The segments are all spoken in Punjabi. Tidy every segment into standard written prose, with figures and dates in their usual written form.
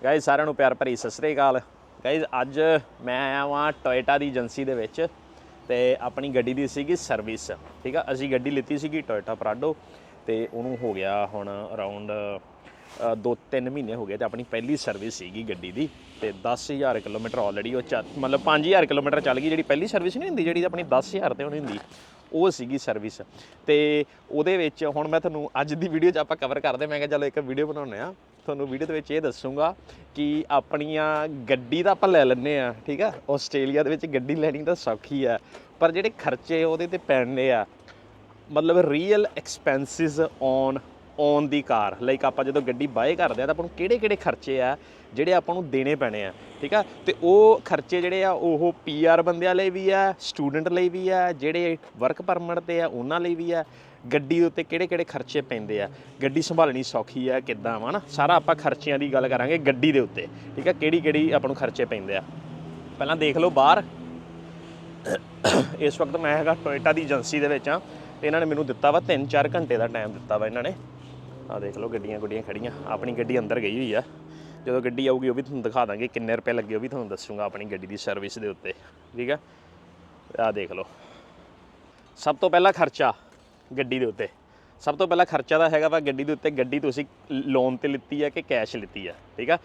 ਗਾਇਜ਼ ਸਾਰਿਆਂ ਨੂੰ ਪਿਆਰ ਭਰੀ ਸਤਿ ਸ੍ਰੀ ਅਕਾਲ। ਗਾਇਜ਼ ਅੱਜ ਮੈਂ ਆਇਆ ਵਾਂ ਟੋਇਟਾ ਦੀ ਏਜੰਸੀ ਦੇ ਵਿੱਚ ਤੇ ਆਪਣੀ ਗੱਡੀ ਦੀ ਸੀਗੀ ਸਰਵਿਸ। ਠੀਕ ਆ, ਅਸੀਂ ਗੱਡੀ ਲਿੱਤੀ ਸੀਗੀ ਟੋਇਟਾ ਪ੍ਰਾਡੋ ਤੇ ਉਹਨੂੰ ਹੋ ਗਿਆ ਹੁਣ ਅਰਾਊਂਡ 2-3 ਮਹੀਨੇ ਹੋ ਗਏ ਤੇ ਆਪਣੀ ਪਹਿਲੀ ਸਰਵਿਸ ਸੀਗੀ ਗੱਡੀ ਦੀ ਤੇ 10,000 ਕਿਲੋਮੀਟਰ ਆਲਰੇਡੀ ਉਹ ਮਤਲਬ 5,000 ਕਿਲੋਮੀਟਰ ਚੱਲ ਗਈ। ਜਿਹੜੀ ਪਹਿਲੀ ਸਰਵਿਸ ਨਹੀਂ ਹੁੰਦੀ, ਜਿਹੜੀ ਆਪਣੀ 10,000 ਤੇ ਹੋਣੀ ਹੁੰਦੀ, ਉਹ ਸੀਗੀ ਸਰਵਿਸ। ਤੇ ਉਹਦੇ ਵਿੱਚ ਹੁਣ ਮੈਂ ਤੁਹਾਨੂੰ ਅੱਜ ਦੀ ਵੀਡੀਓ 'ਚ ਆਪਾਂ ਕਵਰ ਕਰਦੇ। ਮੈਂ ਕਿਹਾ ਚਲੋ ਇੱਕ ਵੀਡੀਓ ਬਣਾਉਂਦੇ ਹਾਂ, ਤੁਹਾਨੂੰ ਵੀਡੀਓ ਦੇ ਵਿੱਚ ਇਹ ਦੱਸੂਗਾ ਕਿ ਆਪਣੀਆਂ ਗੱਡੀ ਤਾਂ ਆਪਾਂ ਲੈ ਲੈਂਦੇ ਹਾਂ, ਠੀਕ ਆ। ਆਸਟ੍ਰੇਲੀਆ ਦੇ ਵਿੱਚ ਗੱਡੀ ਲੈਣੀ ਤਾਂ ਸੌਖੀ ਆ, ਪਰ ਜਿਹੜੇ ਖਰਚੇ ਉਹਦੇ 'ਤੇ ਪੈਂਦੇ ਆ, ਮਤਲਬ real expenses on the car. Like ਆਪਾਂ ਜਦੋਂ ਗੱਡੀ ਬਾਏ ਕਰਦੇ ਆ ਤਾਂ ਆਪਾਂ ਨੂੰ ਕਿਹੜੇ ਖਰਚੇ ਆ ਜਿਹੜੇ ਆਪਾਂ ਨੂੰ ਦੇਣੇ ਪੈਣੇ ਆ, ਠੀਕ ਆ। ਤੇ ਉਹ ਖਰਚੇ ਜਿਹੜੇ ਆ ਉਹ PR ਬੰਦਿਆਂ ਲਈ ਵੀ ਆ, ਸਟੂਡੈਂਟ ਲਈ ਵੀ ਆ, ਜਿਹੜੇ ਵਰਕ ਪਰਮਿਟ 'ਤੇ ਆ ਉਹਨਾਂ ਲਈ ਵੀ ਆ। ਗੱਡੀ ਦੇ ਉੱਤੇ ਕਿਹੜੇ ਖਰਚੇ ਪੈਂਦੇ ਆ, ਗੱਡੀ ਸੰਭਾਲਣੀ ਸੌਖੀ ਆ ਕਿੱਦਾਂ ਵਾ ਨਾ, ਸਾਰਾ ਆਪਾਂ ਖਰਚਿਆਂ ਦੀ ਗੱਲ ਕਰਾਂਗੇ ਗੱਡੀ ਦੇ ਉੱਤੇ, ਠੀਕ ਆ। ਕਿਹੜੀ ਆਪਾਂ ਨੂੰ ਖਰਚੇ ਪੈਂਦੇ ਆ ਪਹਿਲਾਂ ਦੇਖ ਲਓ ਬਾਹਰ। ਇਸ ਵਕਤ ਮੈਂ ਹੈਗਾ ਟੋਇਟਾ ਦੀ ਏਜੰਸੀ ਦੇ ਵਿੱਚ ਆ ਤੇ ਇਹਨਾਂ ਨੇ ਮੈਨੂੰ ਦਿੱਤਾ ਵਾ 3-4 ਘੰਟੇ ਦਾ ਟਾਈਮ ਦਿੱਤਾ ਵਾ ਇਹਨਾਂ ਨੇ। ਆਹ ਦੇਖ ਲਓ ਗੱਡੀਆਂ ਖੜੀਆਂ। ਆਪਣੀ ਗੱਡੀ ਅੰਦਰ ਗਈ ਹੋਈ ਆ, ਜਦੋਂ ਗੱਡੀ ਆਊਗੀ ਉਹ ਵੀ ਤੁਹਾਨੂੰ ਦਿਖਾ ਦਾਂਗੇ, ਕਿੰਨੇ ਰੁਪਏ ਲੱਗੇ ਉਹ ਵੀ ਤੁਹਾਨੂੰ ਦੱਸੂਗਾ ਆਪਣੀ ਗੱਡੀ ਦੀ ਸਰਵਿਸ ਦੇ ਉੱਤੇ, ਠੀਕ ਆ। ਆਹ ਦੇਖ ਲਓ, ਸਭ ਤੋਂ ਪਹਿਲਾ ਖਰਚਾ ਗੱਡੀ ਦੇ ਉੱਤੇ, ਸਭ ਤੋਂ ਪਹਿਲਾਂ ਖਰਚਾ ਤਾਂ ਹੈਗਾ ਵਾ ਗੱਡੀ ਦੇ ਉੱਤੇ। ਗੱਡੀ ਤੁਸੀਂ ਲੋਨ 'ਤੇ ਲਿੱਤੀ ਹੈ ਕਿ ਕੈਸ਼ ਲਿੱਤੀ ਆ, ਠੀਕ ਆ।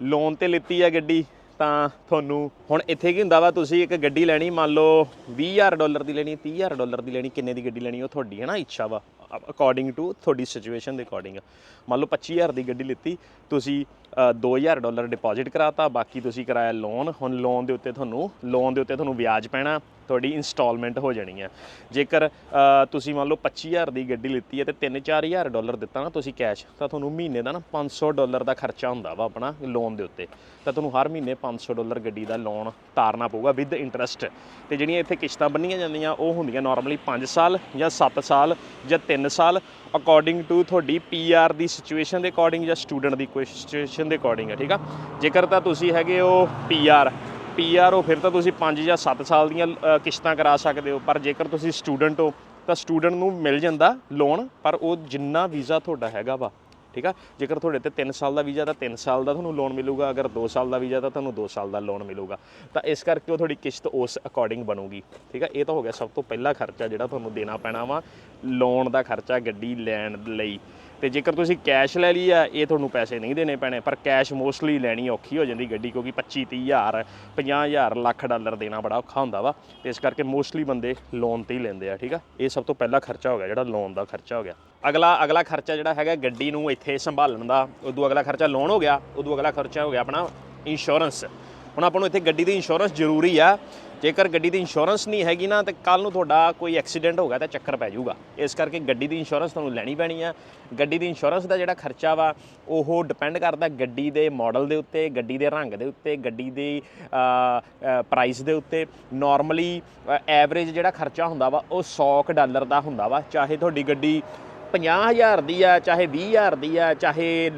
ਲੋਨ 'ਤੇ ਲਿੱਤੀ ਆ ਗੱਡੀ ਤਾਂ ਤੁਹਾਨੂੰ ਹੁਣ ਇੱਥੇ ਕੀ ਹੁੰਦਾ ਵਾ, ਤੁਸੀਂ ਇੱਕ ਗੱਡੀ ਲੈਣੀ, ਮੰਨ ਲਓ $20,000 ਦੀ ਲੈਣੀ, $30,000 ਦੀ ਲੈਣੀ, ਕਿੰਨੇ ਦੀ ਗੱਡੀ ਲੈਣੀ ਉਹ ਤੁਹਾਡੀ ਹੈ ਨਾ ਇੱਛਾ ਵਾ, ਅਕੋਰਡਿੰਗ ਟੂ ਤੁਹਾਡੀ ਸਿਚੁਏਸ਼ਨ ਦੇ ਅਕੋਰਡਿੰਗ। ਮੰਨ ਲਓ 25,000 ਦੀ ਗੱਡੀ ਲਿੱਤੀ, ਤੁਸੀਂ $2,000 ਡਿਪੋਜ਼ਿਟ ਕਰਾਤਾ, ਬਾਕੀ ਤੁਸੀਂ ਕਰਾਇਆ ਲੋਨ। ਹੁਣ ਲੋਨ ਦੇ ਉੱਤੇ ਤੁਹਾਨੂੰ ਵਿਆਜ ਪੈਣਾ, ਤੁਹਾਡੀ ਇੰਸਟਾਲਮੈਂਟ ਹੋ ਜਾਣੀ ਹੈ। ਜੇਕਰ ਤੁਸੀਂ ਮੰਨ ਲਓ 25,000 ਦੀ ਗੱਡੀ ਲਿੱਤੀ ਹੈ ਤੇ $3-4,000 ਦਿੱਤਾ ਨਾ ਤੁਸੀਂ ਕੈਸ਼, ਤਾਂ ਤੁਹਾਨੂੰ ਮਹੀਨੇ ਦਾ ਨਾ $500 ਦਾ ਖਰਚਾ ਹੁੰਦਾ ਵਾ ਆਪਣਾ ਲੋਨ ਦੇ ਉੱਤੇ। ਤਾਂ ਤੁਹਾਨੂੰ ਹਰ ਮਹੀਨੇ $500 ਗੱਡੀ ਦਾ ਲੋਨ ਤਾਰਨਾ ਪਊਗਾ ਵਿਦ ਇੰਟਰਸਟ। ਤੇ ਜਿਹੜੀਆਂ ਇੱਥੇ ਕਿਸ਼ਤਾਂ ਬੰਨੀਆਂ ਜਾਂਦੀਆਂ ਉਹ ਹੁੰਦੀਆਂ ਨਾਰਮਲੀ 5 ਸਾਲ ਜਾਂ 7 ਸਾਲ ਜਾਂ 3 ਸਾਲ, ਅਕੋਰਡਿੰਗ ਟੂ ਤੁਹਾਡੀ PR ਦੀ ਸਿਚੁਏਸ਼ਨ ਦੇ ਅਕੋਰਡਿੰਗ ਜਾਂ ਸਟੂਡੈਂਟ ਦੀ ਕੋਈ ਸਿਚੁਏਸ਼ਨ ਦੇ ਅਕੋਰਡਿੰਗ ਹੈ, ਠੀਕ ਆ। ਜੇਕਰ ਤਾਂ ਤੁਸੀਂ ਹੈਗੇ ਹੋ PR ਹੋ, ਫਿਰ ਤਾਂ ਤੁਸੀਂ 5 ਜਾਂ 7 ਸਾਲ ਦੀਆਂ ਕਿਸ਼ਤਾਂ ਕਰਾ ਸਕਦੇ ਹੋ। ਪਰ ਜੇਕਰ ਤੁਸੀਂ ਸਟੂਡੈਂਟ ਹੋ ਤਾਂ ਸਟੂਡੈਂਟ ਨੂੰ ਮਿਲ ਜਾਂਦਾ ਲੋਨ, ਪਰ ਉਹ ਜਿੰਨਾ ਵੀਜ਼ਾ ਤੁਹਾਡਾ ਹੈਗਾ ਵਾ, ਠੀਕ ਆ। ਜੇਕਰ ਤੁਹਾਡੇ ਤੇ 3 ਸਾਲ ਦਾ ਵੀਜ਼ਾ ਤਾਂ 3 ਸਾਲ ਦਾ ਤੁਹਾਨੂੰ ਲੋਨ ਮਿਲੂਗਾ, ਅਗਰ 2 ਸਾਲ ਦਾ ਵੀਜ਼ਾ ਤਾਂ ਤੁਹਾਨੂੰ 2 ਸਾਲ ਦਾ ਲੋਨ ਮਿਲੂਗਾ। ਤਾਂ ਇਸ ਕਰਕੇ ਉਹ ਤੁਹਾਡੀ ਕਿਸ਼ਤ ਉਸ ਅਕੋਰਡਿੰਗ ਬਣੂਗੀ, ਠੀਕ ਆ। ਇਹ ਤਾਂ ਹੋ ਗਿਆ ਸਭ ਤੋਂ ਪਹਿਲਾ ਖਰਚਾ ਜਿਹੜਾ ਤੁਹਾਨੂੰ ਦੇਣਾ ਪੈਣਾ ਵਾ, ਲੋਨ ਦਾ ਖਰਚਾ ਗੱਡੀ ਲੈਣ ਲਈ। ਤੇ ਜੇਕਰ ਤੁਸੀਂ ਕੈਸ਼ ਲੈ ਲਈ ਆ, ਇਹ ਤੁਹਾਨੂੰ ਪੈਸੇ ਨਹੀਂ ਦੇਣੇ ਪੈਣੇ, ਪਰ ਕੈਸ਼ ਮੋਸਟਲੀ ਲੈਣੀ ਔਖੀ ਹੋ ਜਾਂਦੀ ਗੱਡੀ, ਕਿਉਂਕਿ 25-30,000 $50,000 ਲੱਖ ਦੇਣਾ ਬੜਾ ਔਖਾ ਹੁੰਦਾ ਵਾ। ਤੇ ਇਸ ਕਰਕੇ ਮੋਸਟਲੀ ਬੰਦੇ ਲੋਨ 'ਤੇ ਹੀ ਲੈਂਦੇ ਆ, ਠੀਕ ਆ। ਇਹ ਸਭ ਤੋਂ ਪਹਿਲਾ ਖਰਚਾ ਹੋ ਗਿਆ ਜਿਹੜਾ ਲੋਨ ਦਾ ਖਰਚਾ ਹੋ ਗਿਆ। ਅਗਲਾ ਖਰਚਾ ਜਿਹੜਾ ਹੈਗਾ ਗੱਡੀ ਨੂੰ ਇੱਥੇ ਸੰਭਾਲਣ ਦਾ, ਉਦੋਂ ਅਗਲਾ ਖਰਚਾ ਲੋਨ ਹੋ ਗਿਆ। ਉਦੋਂ ਅਗਲਾ ਖਰਚਾ ਹੋ ਗਿਆ ਆਪਣਾ ਇੰਸ਼ੋਰੈਂਸ। ਹੁਣ ਆਪਾਂ ਨੂੰ ਇੱਥੇ ਗੱਡੀ ਦੀ ਇੰਸ਼ੋਰੈਂਸ ਜ਼ਰੂਰੀ ਆ। ਜੇਕਰ ਗੱਡੀ ਦੀ ਇੰਸ਼ੋਰੈਂਸ ਨਹੀਂ ਹੈਗੀ ਨਾ, ਤਾਂ ਕੱਲ੍ਹ ਨੂੰ ਤੁਹਾਡਾ ਕੋਈ ਐਕਸੀਡੈਂਟ ਹੋ ਗਿਆ ਤਾਂ ਚੱਕਰ ਪੈ ਜਾਊਗਾ। ਇਸ ਕਰਕੇ ਗੱਡੀ ਦੀ ਇੰਸ਼ੋਰੈਂਸ ਤੁਹਾਨੂੰ ਲੈਣੀ ਪੈਣੀ ਆ। ਗੱਡੀ ਦੀ ਇੰਸ਼ੋਰੈਂਸ ਦਾ ਜਿਹੜਾ ਖਰਚਾ ਵਾ ਉਹ ਡਿਪੈਂਡ ਕਰਦਾ ਗੱਡੀ ਦੇ ਮਾਡਲ ਦੇ ਉੱਤੇ, ਗੱਡੀ ਦੇ ਰੰਗ ਦੇ ਉੱਤੇ, ਗੱਡੀ ਦੀ ਪ੍ਰਾਈਸ ਦੇ ਉੱਤੇ। ਨਾਰਮਲੀ ਐਵਰੇਜ ਜਿਹੜਾ ਖਰਚਾ ਹੁੰਦਾ ਵਾ ਉਹ $100 ਦਾ ਹੁੰਦਾ ਵਾ। ਚਾਹੇ ਤੁਹਾਡੀ ਗੱਡੀ 50,000 ਦੀ ਆ, ਚਾਹੇ 20,000 ਦੀ ਆ, ਚਾਹੇ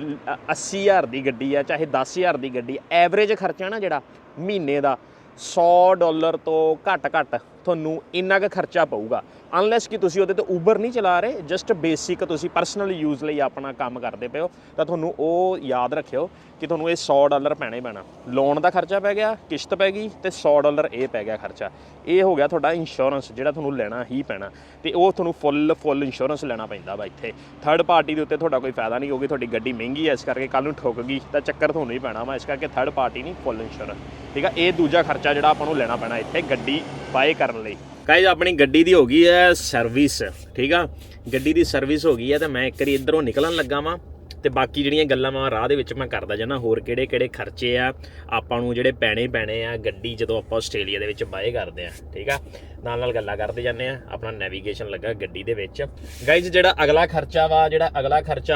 80,000 ਦੀ ਗੱਡੀ ਆ, ਚਾਹੇ 10,000 ਦੀ ਗੱਡੀ, ਐਵਰੇਜ ਖਰਚਾ ਨਾ ਜਿਹੜਾ ਮਹੀਨੇ ਦਾ $100 ਤੋਂ ਘੱਟ ਤੁਹਾਨੂੰ ਇੰਨਾ ਕੁ ਖਰਚਾ ਪਊਗਾ। ਅਨਲੈਸ ਕਿ ਤੁਸੀਂ ਉਹਦੇ ਤੇ ਊਬਰ ਨਹੀਂ ਚਲਾ ਰਹੇ, ਜਸਟ ਬੇਸਿਕ ਤੁਸੀਂ ਪਰਸਨਲ ਯੂਜ਼ ਲਈ ਆਪਣਾ ਕੰਮ ਕਰਦੇ ਪਏ ਹੋ, ਤਾਂ ਤੁਹਾਨੂੰ ਉਹ ਯਾਦ ਰੱਖਿਓ ਕਿ ਤੁਹਾਨੂੰ ਇਹ $100 ਪੈਣਾ ਹੀ ਪੈਣਾ। ਲੋਨ ਦਾ ਖਰਚਾ ਪੈ ਗਿਆ, ਕਿਸ਼ਤ ਪੈ ਗਈ ਤੇ $100 ਇਹ ਪੈ ਗਿਆ ਖਰਚਾ। ਇਹ ਹੋ ਗਿਆ ਤੁਹਾਡਾ ਇੰਸ਼ੋਰੈਂਸ ਜਿਹੜਾ ਤੁਹਾਨੂੰ ਲੈਣਾ ਹੀ ਪੈਣਾ। ਤੇ ਉਹ ਤੁਹਾਨੂੰ ਫੁੱਲ ਇੰਸ਼ੋਰੈਂਸ ਲੈਣਾ ਪੈਂਦਾ ਵਾ ਇੱਥੇ। ਥਰਡ ਪਾਰਟੀ ਦੇ ਉੱਤੇ ਤੁਹਾਡਾ ਕੋਈ ਫਾਇਦਾ ਨਹੀਂ, ਕਿਉਂਕਿ ਤੁਹਾਡੀ ਗੱਡੀ ਮਹਿੰਗੀ ਹੈ, ਇਸ ਕਰਕੇ ਕੱਲ੍ਹ ਨੂੰ ਠੁੱਕ ਗਈ ਤਾਂ ਚੱਕਰ ਤੁਹਾਨੂੰ ਹੀ ਪੈਣਾ ਵਾ। ਇਸ ਕਰਕੇ ਥਰਡ ਪਾਰਟੀ ਨਹੀਂ, ਫੁੱਲ ਇੰਸ਼ੋਰੈਂਸ, ਠੀਕ ਆ। ਇਹ ਦੂਜਾ ਖਰਚਾ ਜਿਹੜਾ ਆਪਾਂ ਨੂੰ ਲੈਣਾ ਪੈਣਾ ਇੱਥੇ ਗੱਡੀ ਬਾਏ ਕਰਨ ਲਈ। ਗਾਇਜ਼ ਆਪਣੀ ਗੱਡੀ ਦੀ ਹੋ ਗਈ ਹੈ ਸਰਵਿਸ, ਠੀਕ ਆ। ਗੱਡੀ ਦੀ ਸਰਵਿਸ ਹੋ ਗਈ ਹੈ ਤੇ ਮੈਂ ਇੱਕ ਵਾਰੀ ਇੱਧਰੋਂ ਨਿਕਲਣ ਲੱਗਾ ਵਾਂ ਤੇ ਬਾਕੀ ਜਿਹੜੀਆਂ ਗੱਲਾਂ ਮੈਂ ਰਾਹ ਦੇ ਵਿੱਚ ਮੈਂ ਕਰਦਾ ਜਾਣਾ, ਹੋਰ ਕਿਹੜੇ ਖਰਚੇ ਆ ਆਪਾਂ ਨੂੰ ਜਿਹੜੇ ਪੈਣੇ ਆ ਗੱਡੀ ਜਦੋਂ ਆਪਾਂ ਆਸਟ੍ਰੇਲੀਆ ਦੇ ਵਿੱਚ ਬਾਏ ਕਰਦੇ ਆ, ਠੀਕ ਆ। ਨਾਲ ਗੱਲਾਂ ਕਰਦੇ ਜਾਂਦੇ ਆ। ਆਪਣਾ ਨੈਵੀਗੇਸ਼ਨ ਲੱਗਾ ਗੱਡੀ ਦੇ ਵਿੱਚ। ਗਾਇਜ਼ ਜਿਹੜਾ ਅਗਲਾ ਖਰਚਾ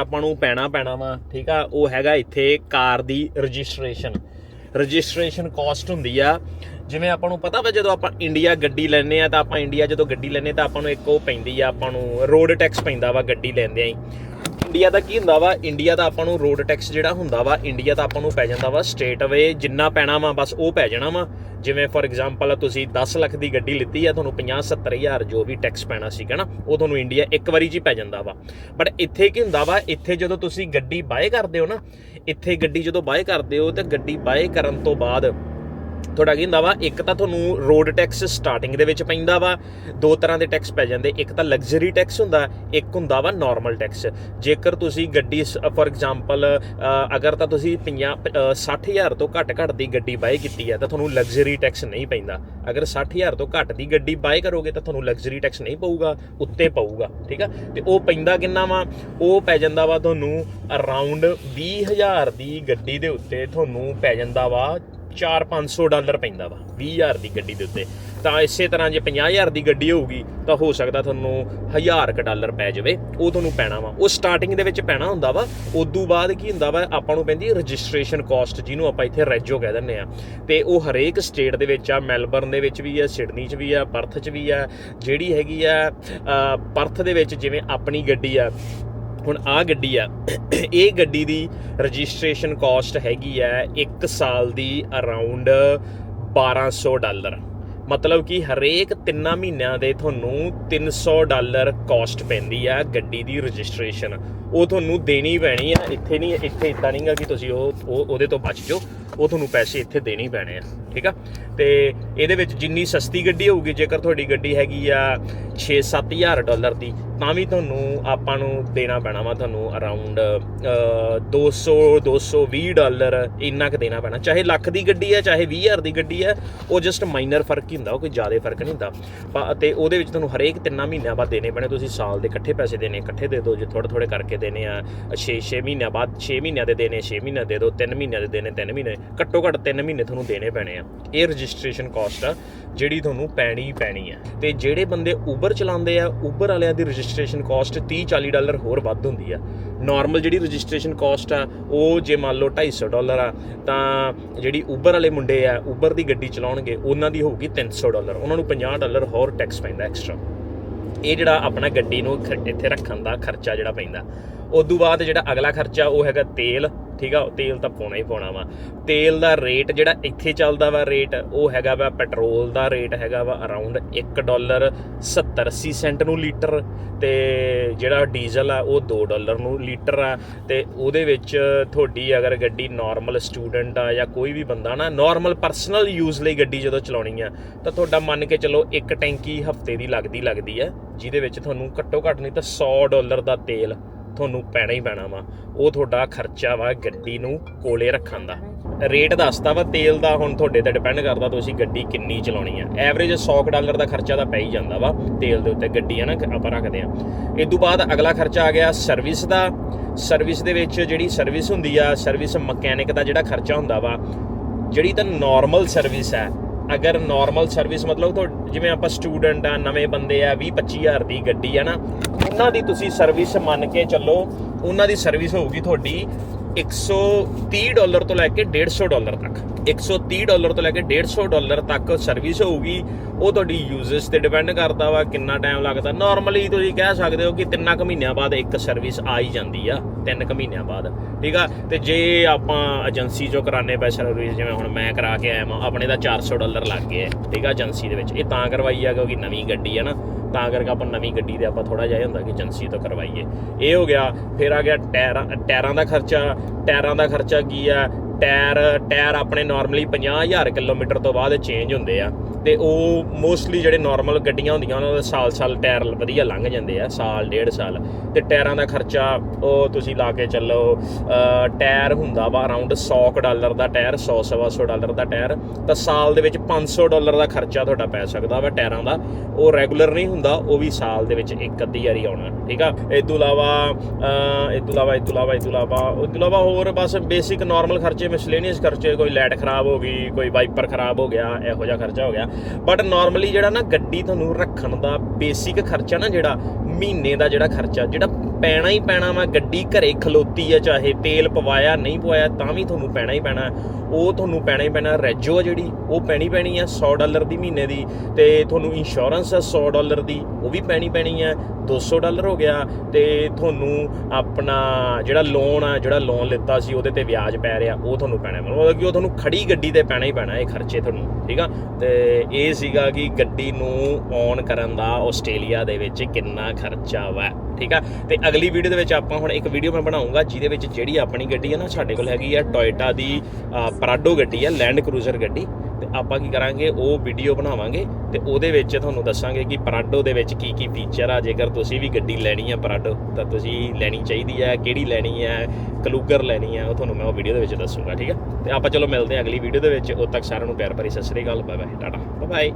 ਆਪਾਂ ਨੂੰ ਪੈਣਾ ਵਾ, ਠੀਕ ਆ, ਉਹ ਹੈਗਾ ਇੱਥੇ ਕਾਰ ਦੀ ਰਜਿਸਟ੍ਰੇਸ਼ਨ ਕਾਸਟ ਹੁੰਦੀ ਆ। ਜਿਵੇਂ ਆਪਾਂ ਨੂੰ ਪਤਾ ਵਾ ਜਦੋਂ ਆਪਾਂ ਇੰਡੀਆ ਗੱਡੀ ਲੈਂਦੇ ਆ ਤਾਂ ਆਪਾਂ ਨੂੰ ਇੱਕ ਉਹ ਪੈਂਦੀ ਆ, ਆਪਾਂ ਨੂੰ ਰੋਡ ਟੈਕਸ ਪੈਂਦਾ ਵਾ ਗੱਡੀ ਲੈਂਦਿਆਂ ਹੀ। ਇੰਡੀਆ ਦਾ ਕੀ ਹੁੰਦਾ ਵਾ, ਇੰਡੀਆ ਦਾ ਆਪਾਂ ਨੂੰ ਰੋਡ ਟੈਕਸ ਜਿਹੜਾ ਹੁੰਦਾ ਵਾ, ਇੰਡੀਆ ਦਾ ਆਪਾਂ ਨੂੰ ਪੈ ਜਾਂਦਾ ਵਾ ਸਟੇਟ ਅਵੇ ਜਿੰਨਾ ਪੈਣਾ ਵਾ ਬਸ ਉਹ ਪੈ ਜਾਣਾ ਵਾ। ਜਿਵੇਂ ਫੋਰ ਐਗਜ਼ਾਮਪਲ ਤੁਸੀਂ 10 ਲੱਖ ਦੀ ਗੱਡੀ ਲਿੱਤੀ ਆ, ਤੁਹਾਨੂੰ 50-70 ਹਜ਼ਾਰ ਜੋ ਵੀ ਟੈਕਸ ਪੈਣਾ ਸੀਗਾ ਨਾ, ਉਹ ਤੁਹਾਨੂੰ ਇੰਡੀਆ ਇੱਕ ਵਾਰੀ 'ਚ ਹੀ ਪੈ ਜਾਂਦਾ ਵਾ। ਬਟ ਇੱਥੇ ਕੀ ਹੁੰਦਾ ਵਾ, ਇੱਥੇ ਜਦੋਂ ਤੁਸੀਂ ਗੱਡੀ ਬਾਏ ਕਰਦੇ ਹੋ ਨਾ, ਇੱਥੇ ਗੱਡੀ ਜਦੋਂ ਬਾਏ ਕਰਦੇ ਹੋ ਤਾਂ ਗੱਡੀ ਬਾਏ ਕਰਨ ਤੋਂ ਬਾਅਦ ਤੁਹਾਡਾ ਕੀ ਹੁੰਦਾ ਵਾ, ਇੱਕ ਤਾਂ ਤੁਹਾਨੂੰ ਰੋਡ ਟੈਕਸ ਸਟਾਰਟਿੰਗ ਦੇ ਵਿੱਚ ਪੈਂਦਾ ਵਾ। ਦੋ ਤਰ੍ਹਾਂ ਦੇ ਟੈਕਸ ਪੈ ਜਾਂਦੇ, ਇੱਕ ਤਾਂ ਲਗਜ਼ਰੀ ਟੈਕਸ ਹੁੰਦਾ, ਇੱਕ ਹੁੰਦਾ ਵਾ ਨਾਰਮਲ ਟੈਕਸ। ਜੇਕਰ ਤੁਸੀਂ ਗੱਡੀ ਫੋਰ ਐਗਜ਼ਾਮਪਲ ਅਗਰ ਤਾਂ ਤੁਸੀਂ 60 ਹਜ਼ਾਰ ਤੋਂ ਘੱਟ ਦੀ ਗੱਡੀ ਬਾਏ ਕੀਤੀ ਹੈ ਤਾਂ ਤੁਹਾਨੂੰ ਲਗਜ਼ਰੀ ਟੈਕਸ ਨਹੀਂ ਪੈਂਦਾ। ਅਗਰ 60 ਹਜ਼ਾਰ ਤੋਂ ਘੱਟ ਦੀ ਗੱਡੀ ਬਾਏ ਕਰੋਗੇ ਤਾਂ ਤੁਹਾਨੂੰ ਲਗਜ਼ਰੀ ਟੈਕਸ ਨਹੀਂ ਪਊਗਾ, ਉੱਤੇ ਪਊਗਾ, ਠੀਕ ਆ। ਤੇ ਉਹ ਪੈਂਦਾ ਕਿੰਨਾ ਵਾ, ਉਹ ਪੈ ਜਾਂਦਾ ਵਾ ਤੁਹਾਨੂੰ ਅਰਾਊਂਡ 20,000 ਦੀ ਗੱਡੀ ਦੇ ਉੱਤੇ ਤੁਹਾਨੂੰ ਪੈ ਜਾਂਦਾ ਵਾ $400-500 ਪੈਂਦਾ ਵਾ 20,000 ਦੀ ਗੱਡੀ ਦੇ ਉੱਤੇ। ਤਾਂ ਇਸੇ ਤਰ੍ਹਾਂ ਜੇ 50,000 ਦੀ ਗੱਡੀ ਹੋਊਗੀ ਤਾਂ ਹੋ ਸਕਦਾ ਤੁਹਾਨੂੰ $1,000 ਪੈ ਜਾਵੇ, ਉਹ ਤੁਹਾਨੂੰ ਪੈਣਾ ਵਾ। ਉਹ ਸਟਾਰਟਿੰਗ ਦੇ ਵਿੱਚ ਪੈਣਾ ਹੁੰਦਾ ਵਾ। ਉਦੋਂ ਬਾਅਦ ਕੀ ਹੁੰਦਾ ਵਾ, ਆਪਾਂ ਨੂੰ ਪੈਂਦੀ ਰਜਿਸਟ੍ਰੇਸ਼ਨ ਕਾਸਟ, ਜਿਹਨੂੰ ਆਪਾਂ ਇੱਥੇ ਰੈਜੋ ਕਹਿ ਦਿੰਦੇ ਆ। ਤੇ ਉਹ ਹਰੇਕ ਸਟੇਟ ਦੇ ਵਿੱਚ ਆ, ਮੈਲਬਰਨ ਦੇ ਵਿੱਚ ਵੀ ਆ, ਸਿਡਨੀ 'ਚ ਵੀ ਆ, ਪਰਥ 'ਚ ਵੀ ਆ। ਜਿਹੜੀ ਹੈਗੀ ਆ ਪਰਥ ਦੇ ਵਿੱਚ ਜਿਵੇਂ ਆਪਣੀ ਗੱਡੀ ਆ, ਹੁਣ ਆਹ ਗੱਡੀ ਆ, ਇਹ ਗੱਡੀ ਦੀ ਰਜਿਸਟ੍ਰੇਸ਼ਨ ਕਾਸਟ ਹੈਗੀ ਆ 1 ਸਾਲ ਦੀ ਅਰਾਊਂਡ $1,200। ਮਤਲਬ ਕਿ ਹਰੇਕ 3 ਮਹੀਨਿਆਂ ਦੇ ਤੁਹਾਨੂੰ $300 ਕਾਸਟ ਪੈਂਦੀ ਆ ਗੱਡੀ ਦੀ ਰਜਿਸਟ੍ਰੇਸ਼ਨ। ਉਹ ਤੁਹਾਨੂੰ ਦੇਣੀ ਪੈਣੀ ਆ। ਇੱਥੇ ਨਹੀਂ, ਇੱਥੇ ਇੱਦਾਂ ਨਹੀਂ ਗਾ ਕਿ ਤੁਸੀਂ ਉਹਦੇ ਤੋਂ ਬਚ ਜਾਓ, ਉਹ ਤੁਹਾਨੂੰ ਪੈਸੇ ਇੱਥੇ ਦੇਣੇ ਹੀ ਪੈਣੇ ਆ, ਠੀਕ ਆ। ਤੇ ਇਹਦੇ ਵਿੱਚ ਜਿੰਨੀ ਸਸਤੀ ਗੱਡੀ ਹੋਊਗੀ, ਜੇਕਰ ਤੁਹਾਡੀ ਗੱਡੀ ਹੈਗੀ ਆ $6-7 ਹਜ਼ਾਰ ਦੀ, ਤਾਂ ਵੀ ਤੁਹਾਨੂੰ ਆਪਾਂ ਨੂੰ ਦੇਣਾ ਪੈਣਾ ਵਾ ਤੁਹਾਨੂੰ ਅਰਾਊਂਡ $220 ਇੰਨਾ ਕੁ ਦੇਣਾ ਪੈਣਾ। ਚਾਹੇ ਲੱਖ ਦੀ ਗੱਡੀ ਆ, ਚਾਹੇ 20,000 ਦੀ ਗੱਡੀ ਆ, ਉਹ ਜਸਟ ਮਾਈਨਰ ਫਰਕ ਹੀ ਹੁੰਦਾ, ਉਹ ਕੋਈ ਜ਼ਿਆਦਾ ਫਰਕ ਨਹੀਂ ਹੁੰਦਾ। ਤੇ ਉਹਦੇ ਵਿੱਚ ਤੁਹਾਨੂੰ ਹਰੇਕ 3 ਮਹੀਨਿਆਂ ਬਾਅਦ ਦੇਣੇ ਪੈਣੇ। ਤੁਸੀਂ ਸਾਲ ਦੇ ਇਕੱਠੇ ਪੈਸੇ ਦੇਣੇ, ਇਕੱਠੇ ਦੇ ਦਿਓ। ਜੇ ਥੋੜ੍ਹੇ ਕਰਕੇ ਦੇਣੇ ਆ 6 ਮਹੀਨਿਆਂ ਬਾਅਦ, 6 ਮਹੀਨਿਆਂ ਦੇ ਦੇਣੇ 6 ਮਹੀਨੇ ਦੇ ਦਿਓ, 3 ਮਹੀਨਿਆਂ ਦੇ ਦੇਣੇ 3 ਮਹੀਨੇ, ਘੱਟੋ ਘੱਟ 3 ਮਹੀਨੇ ਤੁਹਾਨੂੰ ਦੇਣੇ ਪੈਣੇ ਆ। ਇਹ ਰਜਿਸਟ੍ਰੇਸ਼ਨ ਕਾਸਟ ਆ ਜਿਹੜੀ ਤੁਹਾਨੂੰ ਪੈਣੀ ਆ। ਤੇ ਜਿਹੜੇ ਬੰਦੇ ਉਬਰ ਚਲਾਉਂਦੇ ਆ, ਉਬਰ ਵਾਲਿਆਂ ਦੀ ਰਜਿਸਟ੍ਰੇਸ਼ਨ ਕਾਸਟ $30-40 ਹੋਰ ਵੱਧ ਹੁੰਦੀ ਆ। ਨਾਰਮਲ ਜਿਹੜੀ ਰਜਿਸਟ੍ਰੇਸ਼ਨ ਕਾਸਟ ਆ, ਉਹ ਜੇ ਮੰਨ ਲਓ $250 ਆ, ਤਾਂ ਜਿਹੜੀ ਉਬਰ ਵਾਲੇ ਮੁੰਡੇ ਆ, ਉਬਰ ਦੀ ਗੱਡੀ ਚਲਾਉਣਗੇ, ਉਹਨਾਂ ਦੀ ਹੋਊਗੀ $300। ਉਹਨਾਂ ਨੂੰ $50 ਹੋਰ ਟੈਕਸ ਪੈਂਦਾ ਐਕਸਟਰਾ। ਇਹ ਜਿਹੜਾ ਆਪਣਾ ਗੱਡੀ ਨੂੰ ਇੱਥੇ ਰੱਖਣ ਦਾ ਖਰਚਾ ਜਿਹੜਾ ਪੈਂਦਾ। ਉਦੋਂ ਬਾਅਦ ਜਿਹੜਾ ਅਗਲਾ ਖਰਚਾ ਉਹ ਹੈਗਾ ਤੇਲ, ਠੀਕ ਆ। ਤੇਲ ਤਾਂ ਪਾਉਣਾ ਹੀ ਪਾਉਣਾ ਵਾ। ਤੇਲ ਦਾ ਰੇਟ ਜਿਹੜਾ ਇੱਥੇ ਚੱਲਦਾ ਵਾ ਰੇਟ, ਉਹ ਹੈਗਾ ਵਾ, ਪੈਟਰੋਲ ਦਾ ਰੇਟ ਹੈਗਾ ਵਾ ਅਰਾਊਂਡ $1.70-80 ਨੂੰ ਲੀਟਰ। ਤੇ ਜਿਹੜਾ ਡੀਜ਼ਲ ਆ ਉਹ $2 ਨੂੰ ਲੀਟਰ ਆ। ਤੇ ਉਹਦੇ ਵਿੱਚ ਤੁਹਾਡੀ ਅਗਰ ਗੱਡੀ ਨਾਰਮਲ ਸਟੂਡੈਂਟ ਆ ਜਾਂ ਕੋਈ ਵੀ ਬੰਦਾ ਨਾ ਨਾਰਮਲ ਪਰਸਨਲ ਯੂਜ਼ ਲਈ ਗੱਡੀ ਜਦੋਂ ਚਲਾਉਣੀ ਆ, ਤਾਂ ਤੁਹਾਡਾ ਮੰਨ ਕੇ ਚਲੋ ਇੱਕ ਟੈਂਕੀ ਹਫ਼ਤੇ ਦੀ ਲੱਗਦੀ ਆ, ਜਿਹਦੇ ਵਿੱਚ ਤੁਹਾਨੂੰ ਘੱਟੋ ਘੱਟ ਨਹੀਂ ਤਾਂ $100 ਦਾ ਤੇਲ ਤੁਹਾਨੂੰ ਪੈਣਾ ਹੀ ਪੈਣਾ ਵਾ। ਉਹ ਤੁਹਾਡਾ ਖਰਚਾ ਵਾ ਗੱਡੀ ਨੂੰ ਕੋਲੇ ਰੱਖਣ ਦਾ। ਰੇਟ ਦੱਸਦਾ ਵਾ ਤੇਲ ਦਾ, ਹੁਣ ਤੁਹਾਡੇ ਤੇ ਡਿਪੈਂਡ ਕਰਦਾ ਤੁਸੀਂ ਗੱਡੀ ਕਿੰਨੀ ਚਲਾਉਣੀ ਆ। ਐਵਰੇਜ $100 ਦਾ ਖਰਚਾ ਤਾਂ ਪੈ ਹੀ ਜਾਂਦਾ ਵਾ ਤੇਲ ਦੇ ਉੱਤੇ, ਗੱਡੀ ਆ ਨਾ ਆਪਾਂ ਰੱਖਦੇ ਆ। ਇਸ ਤੋਂ ਬਾਅਦ ਅਗਲਾ ਖਰਚਾ ਆ ਗਿਆ ਸਰਵਿਸ ਦਾ। ਸਰਵਿਸ ਦੇ ਵਿੱਚ ਜਿਹੜੀ ਸਰਵਿਸ ਹੁੰਦੀ ਆ, ਸਰਵਿਸ ਮਕੈਨਿਕ ਦਾ ਜਿਹੜਾ ਖਰਚਾ ਹੁੰਦਾ ਵਾ, ਜਿਹੜੀ ਤਾਂ ਨਾਰਮਲ ਸਰਵਿਸ ਹੈ, ਅਗਰ ਨਾਰਮਲ ਸਰਵਿਸ ਮਤਲਬ ਜਿਵੇਂ ਆਪਾਂ ਸਟੂਡੈਂਟ ਆ, ਨਵੇਂ ਬੰਦੇ ਆ, 20-25 ਹਜ਼ਾਰ ਦੀ ਗੱਡੀ ਆ ਨਾ, ਉਹਨਾਂ ਦੀ ਤੁਸੀਂ ਸਰਵਿਸ ਮੰਨ ਕੇ ਚੱਲੋ, ਉਹਨਾਂ ਦੀ ਸਰਵਿਸ ਹੋਊਗੀ ਤੁਹਾਡੀ $130 ਤੋਂ ਲੈ ਕੇ $150 ਤੱਕ। $130 ਤੋਂ ਲੈ ਕੇ $150 ਤੱਕ ਸਰਵਿਸ ਹੋਊਗੀ। ਉਹ ਤੁਹਾਡੀ ਯੂਜ਼ਸ ਤੇ ਡਿਪੈਂਡ ਕਰਦਾ ਵਾ ਕਿੰਨਾ ਟਾਈਮ ਲੱਗਦਾ। ਨਾਰਮਲੀ ਤੁਸੀਂ ਕਹਿ ਸਕਦੇ ਹੋ ਕਿ 3 ਕੁ ਮਹੀਨਿਆਂ ਬਾਅਦ ਇੱਕ ਸਰਵਿਸ ਆ ਹੀ ਜਾਂਦੀ ਆ, 3 ਕੁ ਮਹੀਨਿਆਂ ਬਾਅਦ, ਠੀਕ ਆ। ਤੇ ਜੇ ਆਪਾਂ ਏਜੰਸੀ 'ਚੋਂ ਕਰਾਉਂਦੇ ਪਏ ਸਰਵਿਸ, ਜਿਵੇਂ ਹੁਣ ਮੈਂ ਕਰਾ ਕੇ ਆਇਆ ਵਾਂ, ਆਪਣੇ ਦਾ $400 ਲੱਗ ਗਏ, ਠੀਕ ਆ, ਏਜੰਸੀ ਦੇ ਵਿੱਚ। ਇਹ ਤਾਂ ਕਰਵਾਈ ਆ ਕਿਉਂਕਿ ਨਵੀਂ ਗੱਡੀ ਆ ਨਾ, ਤਾਂ ਕਰਕੇ ਆਪਾਂ ਨਵੀਂ ਗੱਡੀ ਦੇ ਆਪਾਂ ਥੋੜ੍ਹਾ ਜਿਹਾ ਹੁੰਦਾ ਕਿ ਏਜੰਸੀ ਤੋਂ ਕਰਵਾਈਏ। ਇਹ ਹੋ ਗਿਆ। ਫਿਰ ਆ ਗਿਆ ਟਾਇਰਾਂ ਦਾ ਖਰਚਾ। ਟਾਇਰਾਂ ਦਾ ਖਰਚਾ ਕੀ ਆ, ਟਾਇਰ ਆਪਣੇ ਨਾਰਮਲੀ 50,000 ਕਿਲੋਮੀਟਰ ਤੋਂ ਬਾਅਦ ਚੇਂਜ ਹੁੰਦੇ ਆ। ਤੇ ਉਹ ਮੋਸਟਲੀ ਜਿਹੜੇ ਨਾਰਮਲ ਗੱਡੀਆਂ ਹੁੰਦੀਆਂ ਉਹਨਾਂ ਦੇ ਸਾਲ ਟਾਇਰ ਵਧੀਆ ਲੰਘ ਜਾਂਦੇ ਆ, ਸਾਲ 1.5 ਸਾਲ। ਤੇ ਟਾਇਰਾਂ ਦਾ ਖਰਚਾ ਉਹ ਤੁਸੀਂ ਲਾ ਕੇ ਚੱਲੋ, ਟਾਇਰ ਹੁੰਦਾ ਵਾ ਅਰਾਊਂਡ $100 ਦਾ ਟਾਇਰ, $100-125 ਦਾ ਟਾਇਰ। ਤਾਂ ਸਾਲ ਦੇ ਵਿੱਚ $500 ਦਾ ਖਰਚਾ ਤੁਹਾਡਾ ਪੈ ਸਕਦਾ ਵਾ ਟਾਇਰਾਂ ਦਾ। ਉਹ ਰੈਗੂਲਰ ਨਹੀਂ ਹੁੰਦਾ, ਉਹ ਵੀ ਸਾਲ ਦੇ ਵਿੱਚ ਇੱਕ ਅੱਧੀ ਵਾਰੀ ਆਉਣਾ, ਠੀਕ ਆ। ਇਸ ਤੋਂ ਇਲਾਵਾ ਹੋਰ ਬਸ ਬੇਸਿਕ ਨਾਰਮਲ ਖਰਚੇ, ਮਿਸਲੇਨੀਅਸ ਖਰਚੇ, ਕੋਈ ਲਾਈਟ ਖਰਾਬ ਹੋ ਗਈ, ਕੋਈ ਵਾਈਪਰ ਖਰਾਬ ਹੋ ਗਿਆ, ਇਹੋ ਜਿਹਾ ਖਰਚਾ ਹੋ ਗਿਆ। ਬਟ ਨਾਰਮਲੀ ਜਿਹੜਾ ਨਾ ਗੱਡੀ ਤੁਹਾਨੂੰ ਰੱਖਣ ਦਾ ਬੇਸਿਕ ਖਰਚਾ ਨਾ, ਜਿਹੜਾ ਮਹੀਨੇ ਦਾ ਜਿਹੜਾ ਖਰਚਾ, ਜਿਹੜਾ ਪੈਣਾ ਹੀ ਪੈਣਾ ਵਾ। ਗੱਡੀ ਘਰੇ ਖਲੋਤੀ ਆ, ਚਾਹੇ ਤੇਲ ਪਵਾਇਆ ਨਹੀਂ ਪਵਾਇਆ ਤਾਂ ਵੀ ਤੁਹਾਨੂੰ ਪੈਣਾ ਹੀ ਪੈਣਾ। ਉਹ ਤੁਹਾਨੂੰ ਪੈਣਾ ਹੀ ਪੈਣਾ। ਰੈਜੋ ਆ ਜਿਹੜੀ ਉਹ ਪੈਣੀ ਪੈਣੀ ਆ $100 ਦੀ ਮਹੀਨੇ ਦੀ, ਤੇ ਤੁਹਾਨੂੰ ਇੰਸ਼ੋਰੈਂਸ ਆ $100 ਦੀ ਉਹ ਵੀ ਪੈਣੀ ਪੈਣੀ ਆ, $200 ਹੋ ਗਿਆ। ਤੇ ਤੁਹਾਨੂੰ ਆਪਣਾ ਜਿਹੜਾ ਲੋਨ ਆ, ਜਿਹੜਾ ਲੋਨ ਲਿੱਤਾ ਸੀ ਉਹਦੇ ਤੇ ਵਿਆਜ ਪੈ ਰਿਹਾ ਉਹ ਤੁਹਾਨੂੰ ਪੈਣਾ, ਮਤਲਬ ਕਿ ਉਹ ਤੁਹਾਨੂੰ ਖੜੀ ਗੱਡੀ ਤੇ ਪੈਣਾ ਹੀ ਪੈਣਾ ਇਹ ਖਰਚੇ ਤੁਹਾਨੂੰ, ਠੀਕ ਆ। ਤੇ ਇਹ ਸੀਗਾ ਕਿ ਗੱਡੀ ਨੂੰ ਔਨ ਕਰਨ ਦਾ ਆਸਟ੍ਰੇਲੀਆ ਦੇ ਵਿੱਚ ਕਿੰਨਾ ਖਰਚਾ ਵਾ, ਠੀਕ ਆ। ਤੇ ਅਗਲੀ ਵੀਡੀਓ ਦੇ ਵਿੱਚ ਆਪਾਂ ਹੁਣ ਇੱਕ ਵੀਡੀਓ ਮੈਂ ਬਣਾਉਂਗਾ ਜਿਹਦੇ ਵਿੱਚ ਜਿਹੜੀ ਆਪਣੀ ਗੱਡੀ ਹੈ ਨਾ, ਸਾਡੇ ਕੋਲ ਹੈਗੀ ਆ ਟੋਇਟਾ ਦੀ ਪਰਾਡੋ ਗੱਡੀ ਆ, ਲੈਂਡ ਕਰੂਜ਼ਰ ਗੱਡੀ। ਤੇ ਆਪਾਂ ਕੀ ਕਰਾਂਗੇ, ਉਹ ਵੀਡੀਓ ਬਣਾਵਾਂਗੇ ਤੇ ਉਹਦੇ ਵਿੱਚ ਤੁਹਾਨੂੰ ਦੱਸਾਂਗੇ ਕਿ ਪਰਾਡੋ ਦੇ ਵਿੱਚ ਕੀ ਕੀ ਫੀਚਰ ਆ। ਜੇਕਰ ਤੁਸੀਂ ਵੀ ਗੱਡੀ ਲੈਣੀ ਆ ਪਰਾਡੋ ਤਾਂ ਤੁਸੀਂ ਲੈਣੀ ਚਾਹੀਦੀ ਹੈ, ਕਿਹੜੀ ਲੈਣੀ ਹੈ, ਕਲੂਗਰ ਲੈਣੀ ਹੈ, ਉਹ ਤੁਹਾਨੂੰ ਮੈਂ ਉਹ ਵੀਡੀਓ ਦੇ ਵਿੱਚ ਦੱਸੂਗਾ, ਠੀਕ ਆ। ਤੇ ਆਪਾਂ ਚਲੋ ਮਿਲਦੇ ਹਾਂ ਅਗਲੀ ਵੀਡੀਓ ਦੇ ਵਿੱਚ। ਉਦੋਂ ਤੱਕ ਸਾਰਿਆਂ ਨੂੰ ਪਿਆਰ ਭਰੀ ਸਤਿ ਸ੍ਰੀ ਅਕਾਲ, bye bye, tata, bye bye.